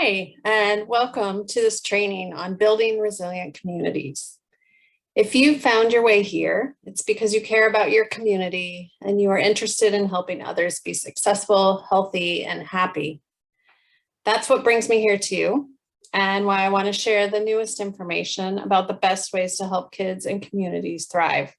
Hi, and welcome to this training on building resilient communities. If you found your way here, it's because you care about your community and you are interested in helping others be successful, healthy, and happy. That's what brings me here too, and why I want to share the newest information about the best ways to help kids and communities thrive.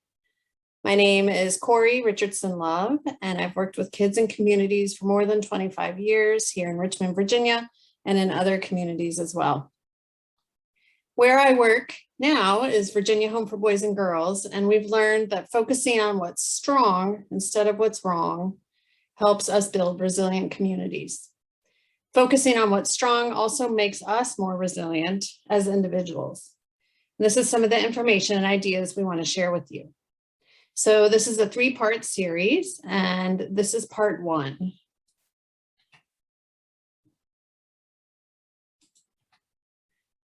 My name is Cory Richardson Lauve, and I've worked with kids and communities for more than 25 years here in Richmond, Virginia, and in other communities as well. Where I work now is Virginia Home for Boys and Girls, and we've learned that focusing on what's strong instead of what's wrong helps us build resilient communities. Focusing on what's strong also makes us more resilient as individuals. This is some of the information and ideas we want to share with you. So this is a 3-part series, and this is part 1.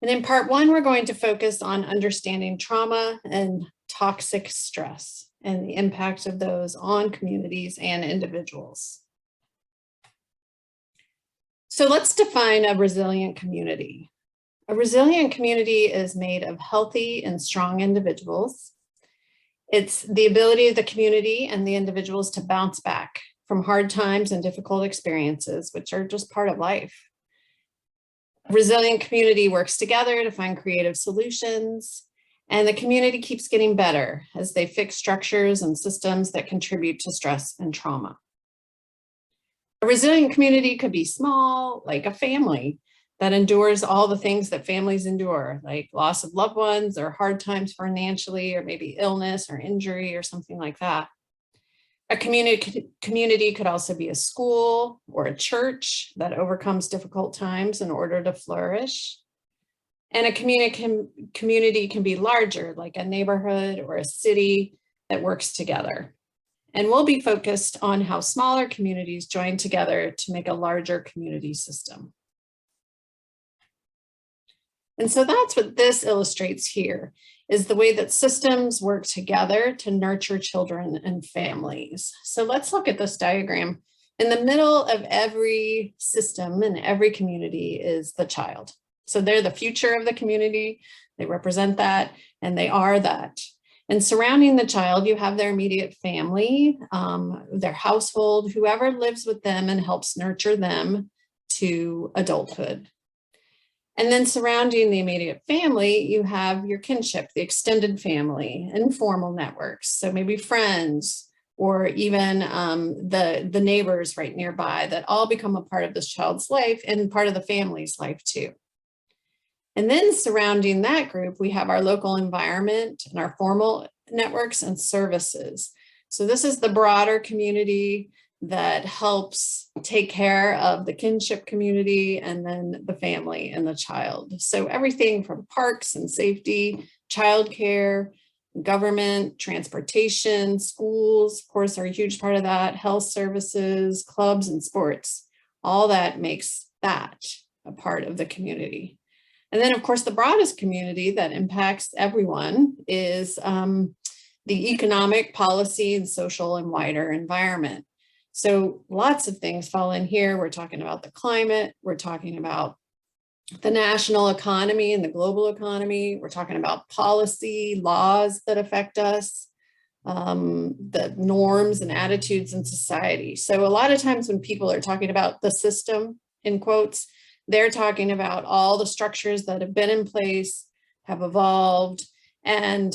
And in part 1, we're going to focus on understanding trauma and toxic stress and the impact of those on communities and individuals. So let's define a resilient community. A resilient community is made of healthy and strong individuals. It's the ability of the community and the individuals to bounce back from hard times and difficult experiences, which are just part of life. A resilient community works together to find creative solutions, and the community keeps getting better as they fix structures and systems that contribute to stress and trauma. A resilient community could be small, like a family that endures all the things that families endure, like loss of loved ones or hard times financially, or maybe illness or injury or something like that. A community could also be a school or a church that overcomes difficult times in order to flourish. And a community can be larger, like a neighborhood or a city that works together. And we'll be focused on how smaller communities join together to make a larger community system. And so that's what this illustrates here, is the way that systems work together to nurture children and families. So let's look at this diagram. In the middle of every system and every community is the child. So they're the future of the community, they represent that, and they are that. And surrounding the child, you have their immediate family, their household, whoever lives with them and helps nurture them to adulthood. And then surrounding the immediate family, you have your kinship, the extended family, informal networks. So maybe friends or even the neighbors right nearby that all become a part of this child's life and part of the family's life too. And then surrounding that group, we have our local environment and our formal networks and services. So this is the broader community that helps take care of the kinship community and then the family and the child. So everything from parks and safety, childcare, government, transportation, schools, of course, are a huge part of that, health services, clubs and sports, all that makes that a part of the community. And then of course, the broadest community that impacts everyone is the economic, policy, and social and wider environment. So lots of things fall in here. We're talking about the climate, we're talking about the national economy and the global economy, we're talking about policy, laws that affect us, the norms and attitudes in society. So a lot of times when people are talking about the system, in quotes, they're talking about all the structures that have been in place, have evolved, and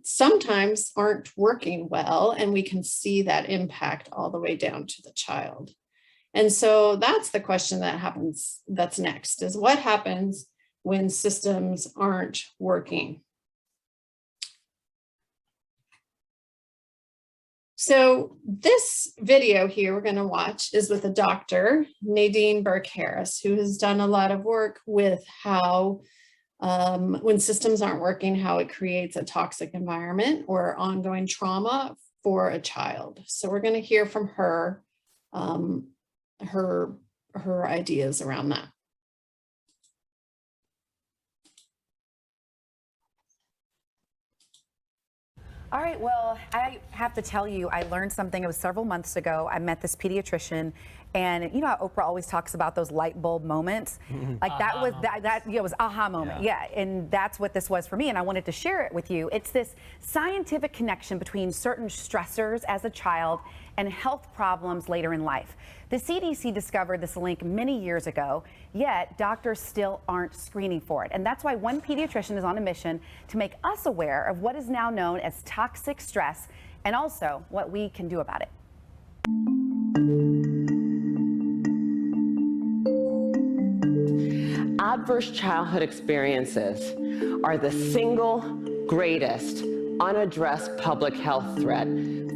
sometimes aren't working well, and we can see that impact all the way down to the child. And so that's the question that's next, is what happens when systems aren't working? So this video here we're going to watch is with a doctor, Nadine Burke-Harris, who has done a lot of work with how when systems aren't working, how it creates a toxic environment or ongoing trauma for a child. So we're going to hear from her, her ideas around that. All right, well, I have to tell you, I learned something. It was several months ago. I met this pediatrician, And you know how Oprah always talks about those light bulb moments? Like that was it was aha moment. Yeah, and that's what this was for me, and I wanted to share it with you. It's this scientific connection between certain stressors as a child and health problems later in life. The CDC discovered this link many years ago, yet doctors still aren't screening for it. And that's why one pediatrician is on a mission to make us aware of what is now known as toxic stress and also what we can do about it. Adverse childhood experiences are the single greatest unaddressed public health threat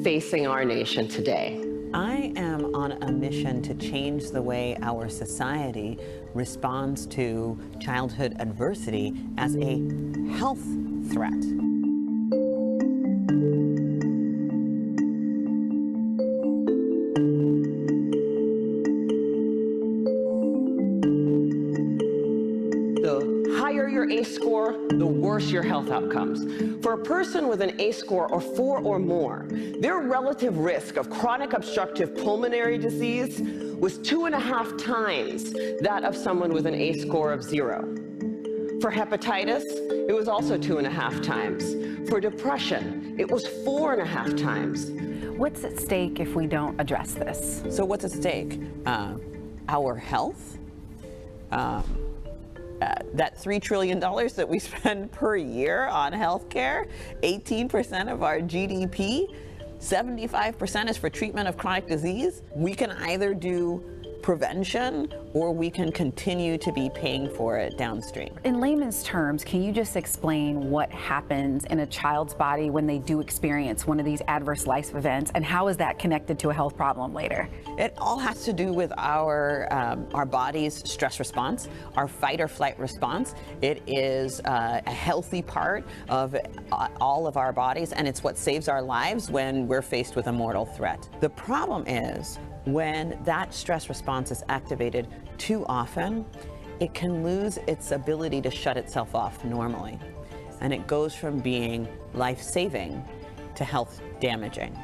facing our nation today. I am on a mission to change the way our society responds to childhood adversity as a health threat. The higher your ACE score, the worse your health outcomes. For a person with an ACE score of 4 or more, their relative risk of chronic obstructive pulmonary disease was 2.5 times that of someone with an ACE score of 0. For hepatitis, it was also 2.5 times. For depression, it was 4.5 times. What's at stake if we don't address this? So what's at stake? Our health? That $3 trillion that we spend per year on healthcare, 18% of our GDP, 75% is for treatment of chronic disease. We can either do prevention or we can continue to be paying for it downstream. In layman's terms, can you just explain what happens in a child's body when they do experience one of these adverse life events, and how is that connected to a health problem later? It all has to do with our body's stress response, our fight or flight response. It is a healthy part of all of our bodies, and it's what saves our lives when we're faced with a mortal threat. The problem is when that stress response is activated too often, it can lose its ability to shut itself off normally. And it goes from being life-saving to health damaging.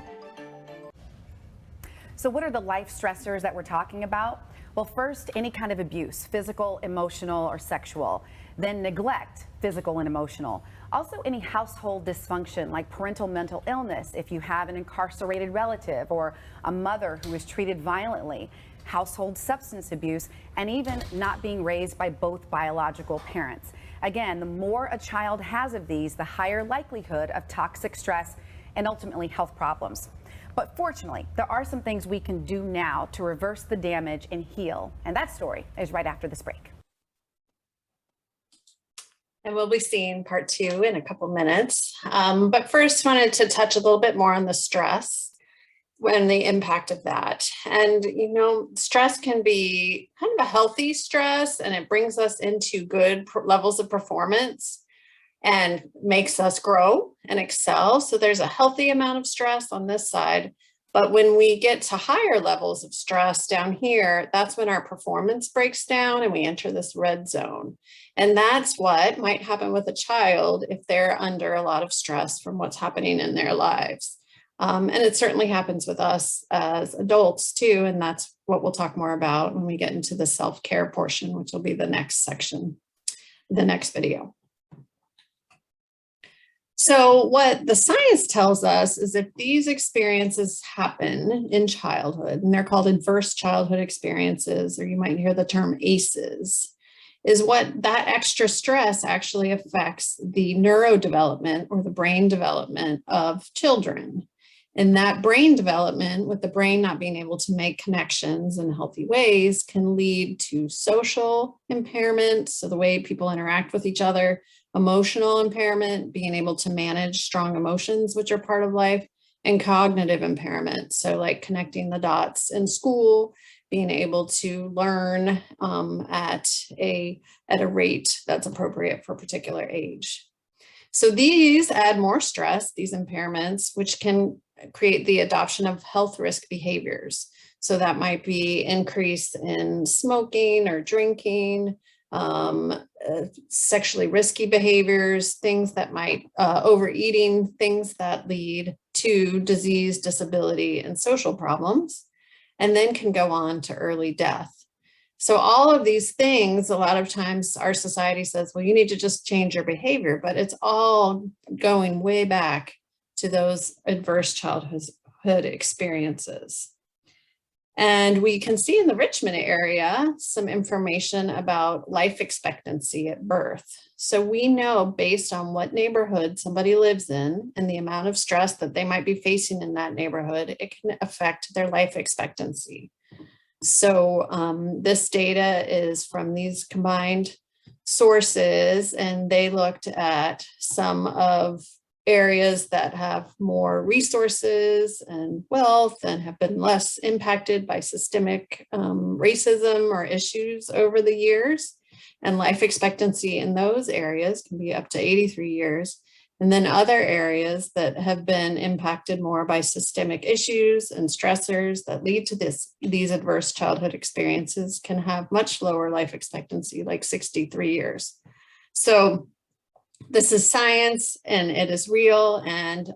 So what are the life stressors that we're talking about? Well, first, any kind of abuse, physical, emotional, or sexual. Then neglect, physical and emotional. Also, any household dysfunction like parental mental illness if you have an incarcerated relative or a mother who is treated violently, household substance abuse, and even not being raised by both biological parents. Again, the more a child has of these, the higher likelihood of toxic stress and ultimately health problems. But fortunately, there are some things we can do now to reverse the damage and heal. And that story is right after this break. And we'll be seeing part 2 in a couple minutes. But first, wanted to touch a little bit more on the stress and the impact of that. And, you know, stress can be kind of a healthy stress, and it brings us into good levels of performance and makes us grow and excel. So there's a healthy amount of stress on this side. But when we get to higher levels of stress down here, that's when our performance breaks down and we enter this red zone. And that's what might happen with a child if they're under a lot of stress from what's happening in their lives. And it certainly happens with us as adults too. And that's what we'll talk more about when we get into the self-care portion, which will be the next section, the next video. So what the science tells us is if these experiences happen in childhood, and they're called adverse childhood experiences, or you might hear the term ACEs, is what that extra stress actually affects the neurodevelopment or the brain development of children. And that brain development, with the brain not being able to make connections in healthy ways, can lead to social impairment, so the way people interact with each other, emotional impairment, being able to manage strong emotions, which are part of life, and cognitive impairment. So like connecting the dots in school, being able to learn at a rate that's appropriate for a particular age. So these add more stress, these impairments, which can create the adoption of health risk behaviors. So that might be increase in smoking or drinking, sexually risky behaviors, things that might overeating, things that lead to disease, disability, and social problems. and then can go on to early death. So all of these things, a lot of times our society says, well, you need to just change your behavior, but it's all going way back to those adverse childhood experiences. And we can see in the Richmond area some information about life expectancy at birth. So we know based on what neighborhood somebody lives in and the amount of stress that they might be facing in that neighborhood, it can affect their life expectancy. So this data is from these combined sources, and they looked at some of areas that have more resources and wealth and have been less impacted by systemic racism or issues over the years. And life expectancy in those areas can be up to 83 years. And then other areas that have been impacted more by systemic issues and stressors that lead to these adverse childhood experiences can have much lower life expectancy, like 63 years. So this is science, and it is real, and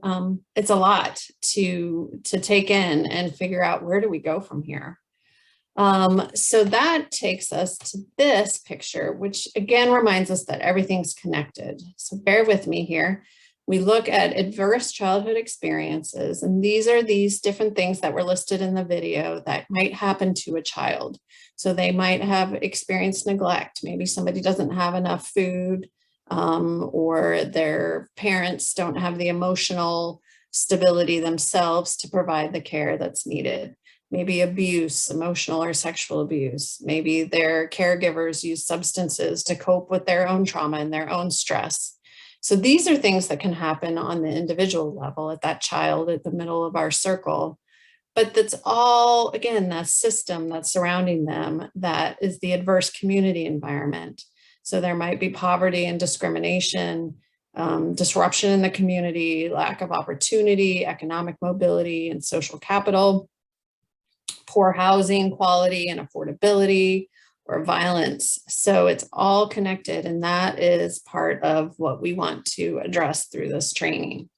it's a lot to take in and figure out, where do we go from here? So that takes us to this picture, which again reminds us that everything's connected. So bear with me here. We look at adverse childhood experiences, and these are these different things that were listed in the video that might happen to a child. So they might have experienced neglect. Maybe somebody doesn't have enough food, or their parents don't have the emotional stability themselves to provide the care that's needed. Maybe abuse, emotional or sexual abuse. Maybe their caregivers use substances to cope with their own trauma and their own stress. So these are things that can happen on the individual level at that child at the middle of our circle. But that's all, again, that system that's surrounding them that is the adverse community environment. So there might be poverty and discrimination, disruption in the community, lack of opportunity, economic mobility and social capital, poor housing quality and affordability, or violence. So it's all connected, and that is part of what we want to address through this training.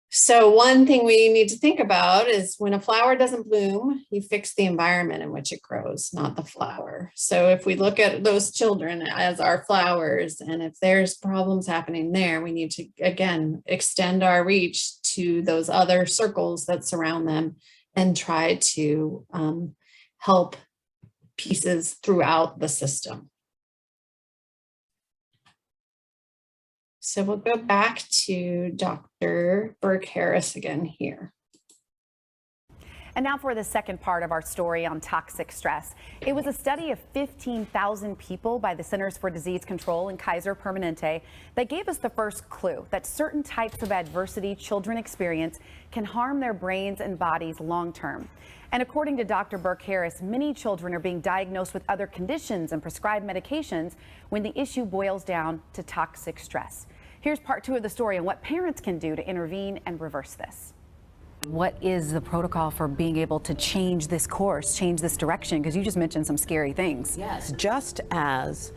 So one thing we need to think about is, when a flower doesn't bloom, you fix the environment in which it grows, not the flower. So if we look at those children as our flowers, and if there's problems happening there, we need to, again, extend our reach to those other circles that surround them and try to help pieces throughout the system. So we'll go back to Dr. Burke-Harris again here. And now for the second part of our story on toxic stress. It was a study of 15,000 people by the Centers for Disease Control and Kaiser Permanente that gave us the first clue that certain types of adversity children experience can harm their brains and bodies long term. And according to Dr. Burke-Harris, many children are being diagnosed with other conditions and prescribed medications when the issue boils down to toxic stress. Here's part 2 of the story on what parents can do to intervene and reverse this. What is the protocol for being able to change this course, change this direction? Because you just mentioned some scary things. Yes, just as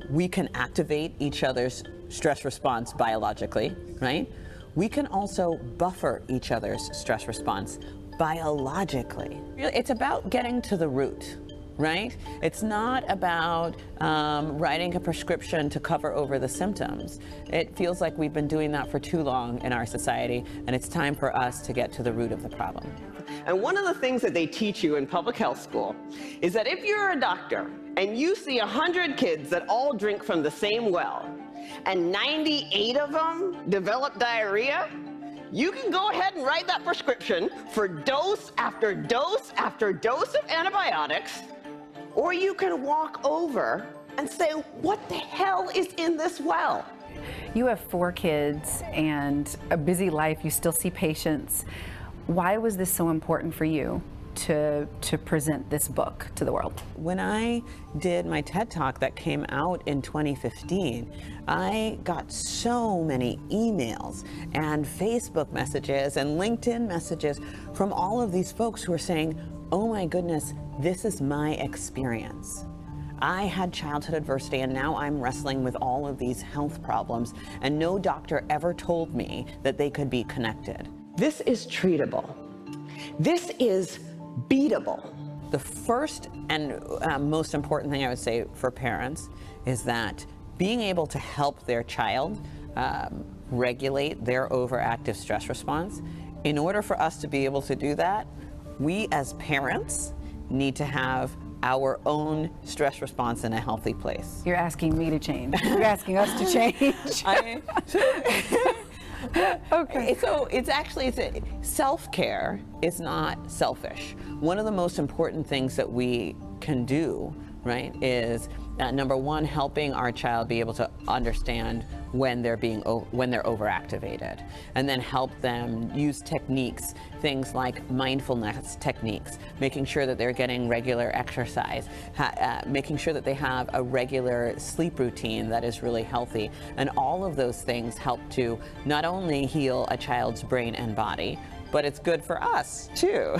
we can activate each other's stress response biologically, right? We can also buffer each other's stress response biologically. It's about getting to the root, right? It's not about writing a prescription to cover over the symptoms. It feels like we've been doing that for too long in our society, and it's time for us to get to the root of the problem. And one of the things that they teach you in public health school is that if you're a doctor and you see 100 kids that all drink from the same well, and 98 of them develop diarrhea, you can go ahead and write that prescription for dose after dose after dose of antibiotics, or you can walk over and say, what the hell is in this well? You have 4 kids and a busy life. You still see patients. Why was this so important for you to present this book to the world? When I did my TED Talk that came out in 2015, I got so many emails and Facebook messages and LinkedIn messages from all of these folks who are saying, oh my goodness, this is my experience. I had childhood adversity, and now I'm wrestling with all of these health problems, and no doctor ever told me that they could be connected. This is treatable. This is beatable. The first and most important thing I would say for parents is that being able to help their child regulate their overactive stress response, in order for us to be able to do that, we as parents need to have our own stress response in a healthy place. You're asking me to change. You're asking us to change. Okay. So self-care is not selfish. One of the most important things that we can do, right, is number one, helping our child be able to understand when they're overactivated, and then help them use techniques, things like mindfulness techniques, making sure that they're getting regular exercise, making sure that they have a regular sleep routine that is really healthy. And all of those things help to not only heal a child's brain and body, but it's good for us too.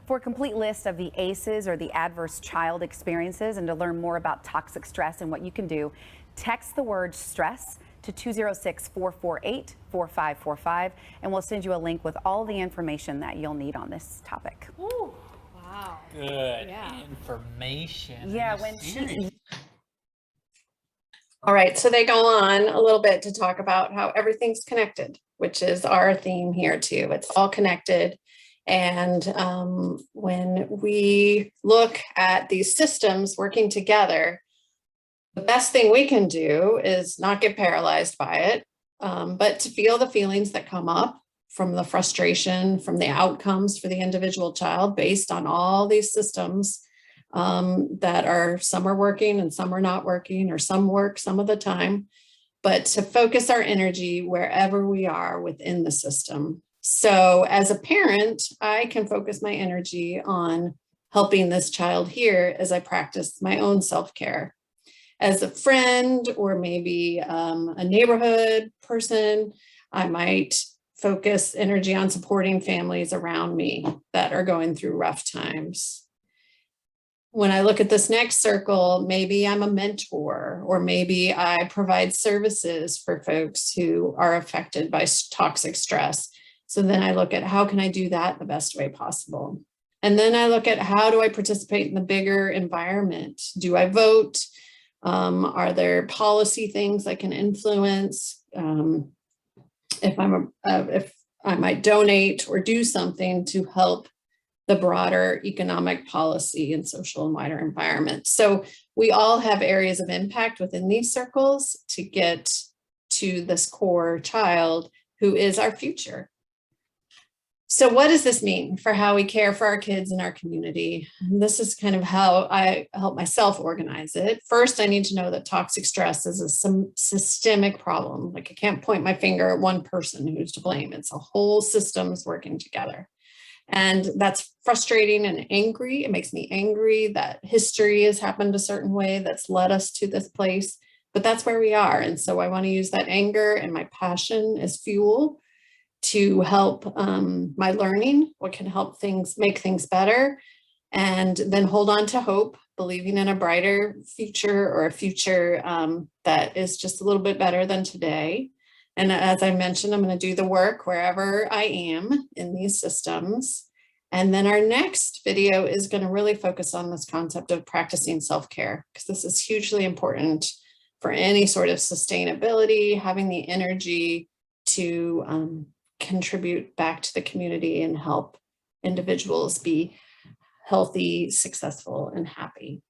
For a complete list of the ACEs, or the adverse child experiences, and to learn more about toxic stress and what you can do, text the word stress to 206-448-4545, and we'll send you a link with all the information that you'll need on this topic. Ooh, wow. Good information. Yeah, Are you serious? All right, so they go on a little bit to talk about how everything's connected, which is our theme here too. It's all connected. And when we look at these systems working together, the best thing we can do is not get paralyzed by it, but to feel the feelings that come up from the frustration, from the outcomes for the individual child based on all these systems that are, some are working and some are not working, or some work some of the time, but to focus our energy wherever we are within the system. So as a parent, I can focus my energy on helping this child here as I practice my own self-care. As a friend, or maybe a neighborhood person, I might focus energy on supporting families around me that are going through rough times. When I look at this next circle, maybe I'm a mentor, or maybe I provide services for folks who are affected by toxic stress. So then I look at how can I do that the best way possible? And then I look at how do I participate in the bigger environment? Do I vote? Are there policy things I can influence? If I might donate or do something to help the broader economic policy and social and wider environment. So we all have areas of impact within these circles to get to this core child who is our future. So what does this mean for how we care for our kids in our community? And this is kind of how I help myself organize it. First, I need to know that toxic stress is a systemic problem. Like, I can't point my finger at one person who's to blame. It's a whole system's working together. And that's frustrating and angry. It makes me angry that history has happened a certain way that's led us to this place, but that's where we are. And so I want to use that anger and my passion as fuel to help my learning, what can help make things better, and then hold on to hope, believing in a brighter future, or a future that is just a little bit better than today. And as I mentioned, I'm going to do the work wherever I am in these systems. And then our next video is going to really focus on this concept of practicing self-care, because this is hugely important for any sort of sustainability, having the energy to contribute back to the community and help individuals be healthy, successful, and happy.